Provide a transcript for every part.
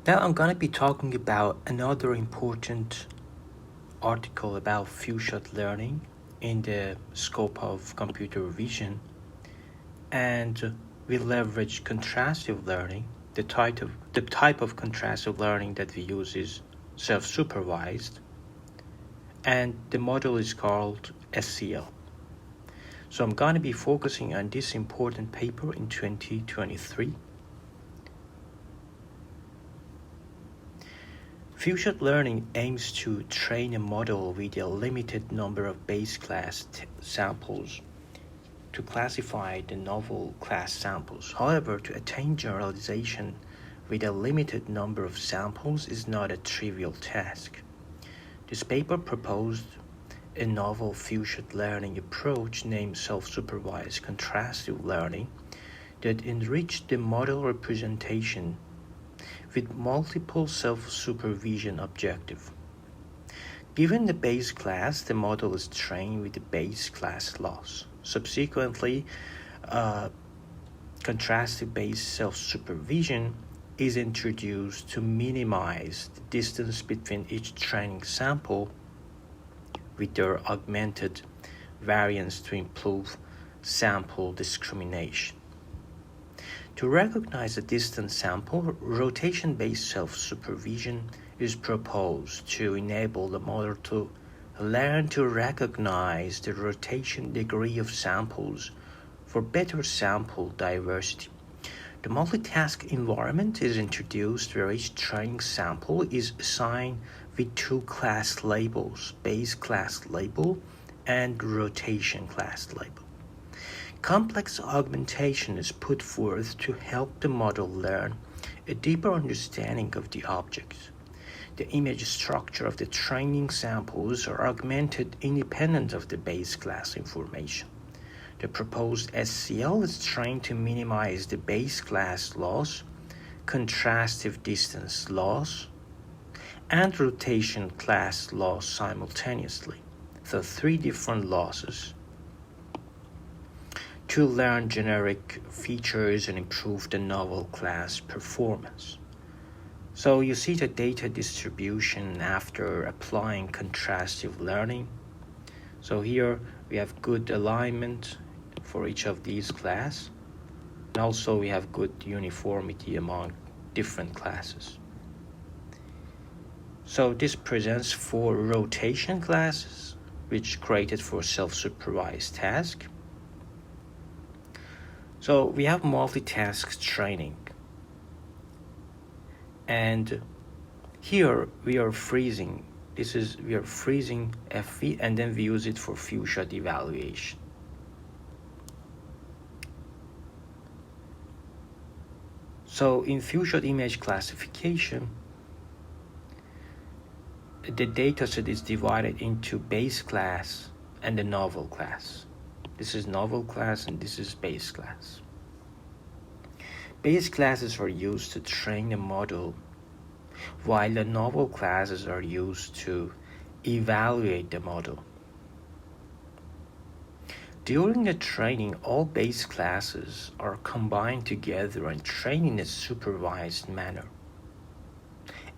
Now I'm going to be talking about another important article about few-shot learning in the scope of computer vision, and we leverage contrastive learning. The type of contrastive learning that we use is self-supervised, and the model is called SCL. So I'm going to be focusing on this important paper in 2023. Few-shot learning aims to train a model with a limited number of base class samples to classify the novel class samples. However, to attain generalization with a limited number of samples is not a trivial task. This paper proposed a novel few-shot learning approach named self-supervised contrastive learning that enriched the model representation with multiple self-supervision objectives. Given the base class, the model is trained with the base class loss. Subsequently, contrastive-based self-supervision is introduced to minimize the distance between each training sample with their augmented variance to improve sample discrimination. To recognize a distant sample, rotation-based self-supervision is proposed to enable the model to learn to recognize the rotation degree of samples for better sample diversity. The multitask environment is introduced where each training sample is assigned with two class labels, base class label and rotation class label. Complex augmentation is put forth to help the model learn a deeper understanding of the objects. The image structure of the training samples are augmented independent of the base class information. The proposed SCL is trained to minimize the base class loss, contrastive distance loss, and rotation class loss simultaneously, so three different losses, to learn generic features and improve the novel class performance. So you see the data distribution after applying contrastive learning. So here we have good alignment for each of these classes, and also we have good uniformity among different classes. So this presents 4 rotation classes, which created for self-supervised task. So we have multitask training, and here we are freezing. We are freezing FV, and then we use it for few-shot evaluation. So in few-shot image classification, the dataset is divided into base class and the novel class. This is novel class and this is base class. Base classes are used to train the model, while the novel classes are used to evaluate the model. During the training, all base classes are combined together and trained in a supervised manner.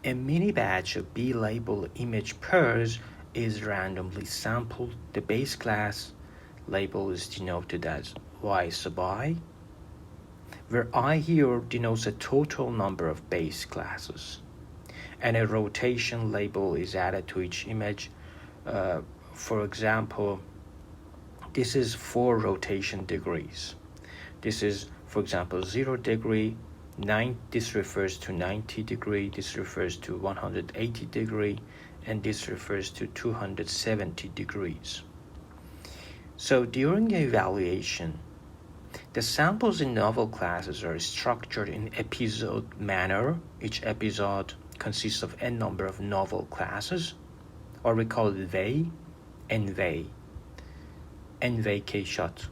A mini batch of B-label image pairs is randomly sampled. The base class label is denoted as Y sub I, where I here denotes a total number of base classes, and a rotation label is added to each image. For example, this is 4 rotation degrees. This is, for example, 0 degree, this refers to 90 degree, this refers to 180 degree, and this refers to 270 degrees. So during the evaluation, the samples in novel classes are structured in episode manner. Each episode consists of n number of novel classes, or we call it VEI, NVEI, NVEI K-shot.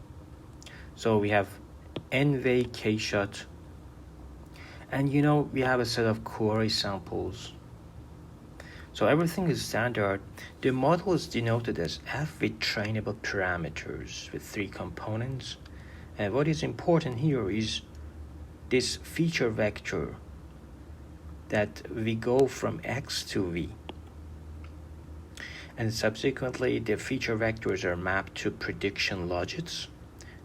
So we have NVEI K-shot, and we have a set of query samples. So everything is standard. The model is denoted as F with trainable parameters with 3 components. And what is important here is this feature vector that we go from X to V. And subsequently, the feature vectors are mapped to prediction logits.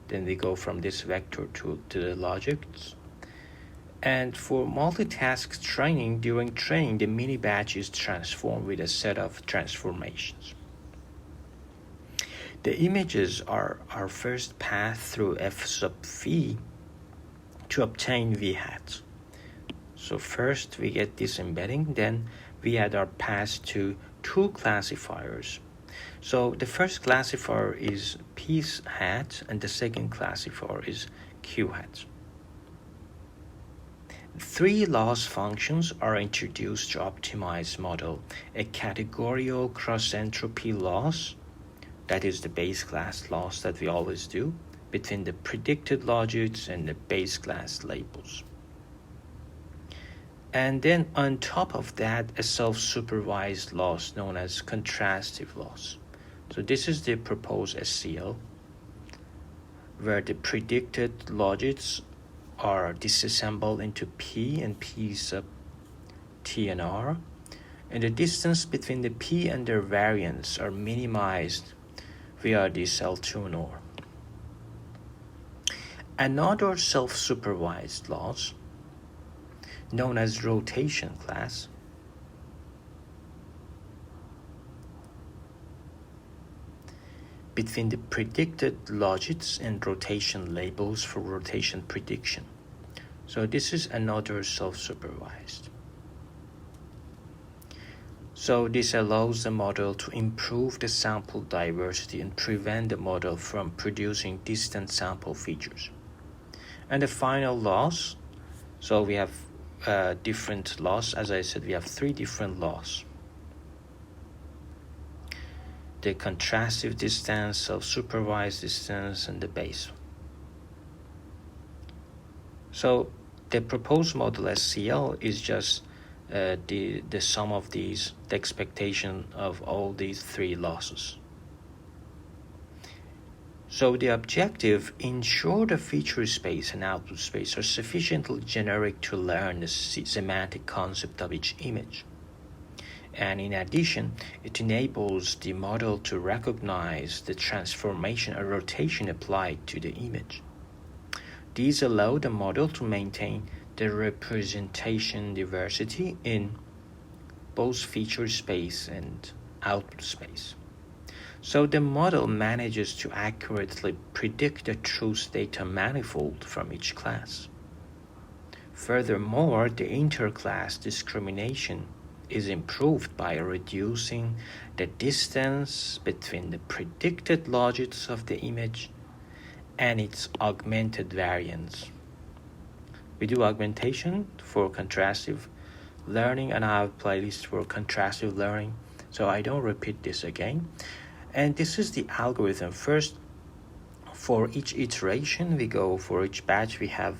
Then we go from this vector to the logits. And for multitask training, during training, the mini batch is transformed with a set of transformations. The images are first passed through F sub V to obtain V hat. So first we get this embedding, then V hat are passed to two classifiers. So the first classifier is P hat and the second classifier is Q hat. Three loss functions are introduced to optimize model: a categorical cross-entropy loss, that is the base class loss that we always do, between the predicted logits and the base class labels. And then on top of that, a self-supervised loss known as contrastive loss. So this is the proposed SCL, where the predicted logits are disassembled into P and P sub T and R, and the distance between the P and their variants are minimized via this L2 NOR. Another self-supervised loss, known as rotation class, between the predicted logits and rotation labels for rotation prediction. So this is another self-supervised. So this allows the model to improve the sample diversity and prevent the model from producing distant sample features. And the final loss, so we have different loss. As I said, we have three different loss: the contrastive distance, self-supervised distance, and the base. So the proposed model SCL is just the sum of these, the expectation of all these three losses. So the objective: ensure the feature space and output space are sufficiently generic to learn the semantic concept of each image. And in addition, it enables the model to recognize the transformation or rotation applied to the image. These allow the model to maintain the representation diversity in both feature space and output space. So the model manages to accurately predict the truth data manifold from each class. Furthermore, the interclass discrimination is improved by reducing the distance between the predicted logits of the image and its augmented variants. We do augmentation for contrastive learning, and I have a playlist for contrastive learning, so I don't repeat this again. And this is the algorithm. First, for each iteration, we go for each batch. We have,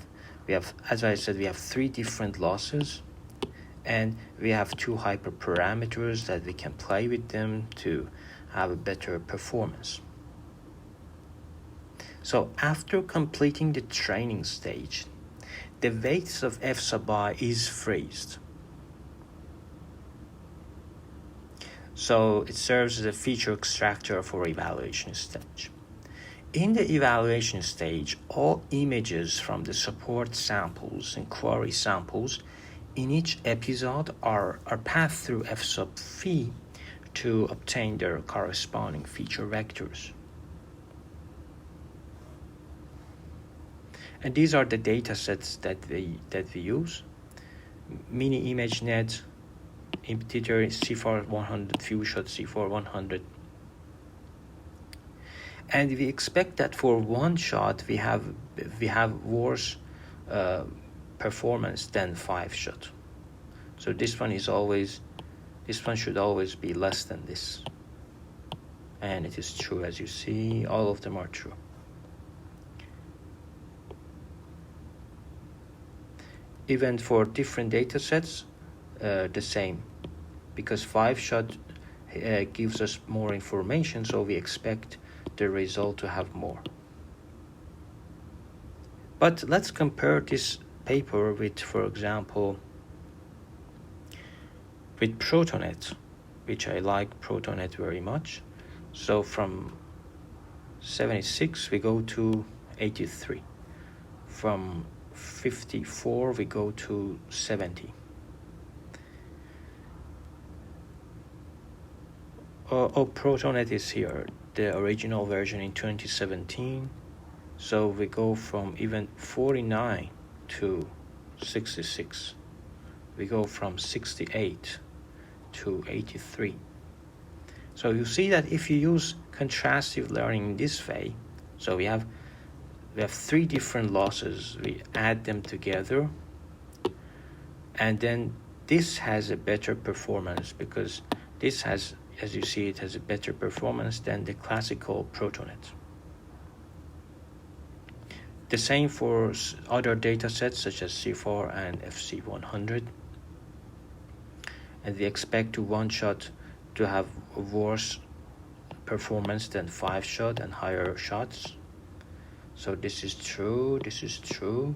as I said, we have three different losses, and we have two hyperparameters that we can play with them to have a better performance. So after completing the training stage, the weights of F sub I is freezed. So it serves as a feature extractor for evaluation stage. In the evaluation stage, all images from the support samples and query samples in each episode are passed through F sub phi to obtain their corresponding feature vectors. And these are the data sets that we use: mini ImageNet, Impetitor, CFAR 100, FuseShot CFAR 100. And we expect that for one shot we have worse performance than 5 shot. So this one should always be less than this. And it is true, as you see, all of them are true. Even for different data sets, the same, because 5 shot gives us more information, so we expect the result to have more. But let's compare this paper with, for example, with ProtonNet, which I like ProtonNet very much. So from 76 we go to 83. From 54 we go to 70. ProtonNet is here, the original version in 2017. So we go from even 49 to 66. We go from 68 to 83. So you see that if you use contrastive learning in this way, so we have 3 different losses, we add them together, and then this has a better performance because this has, as you see, it has a better performance than the classical ProtonNet. The same for other data sets such as CFAR and FC100. And we expect to 1-shot to have a worse performance than 5-shot and higher shots. So this is true, this is true.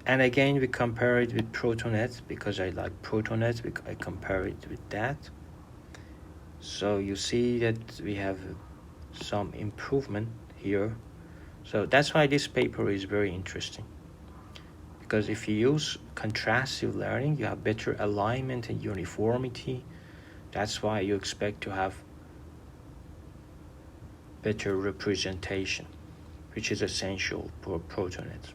And again, we compare it with ProtonNet because I like ProtonNet. I compare it with that. So you see that we have some improvement here. So that's why this paper is very interesting. Because if you use contrastive learning, you have better alignment and uniformity. That's why you expect to have better representation, which is essential for ProtonNet.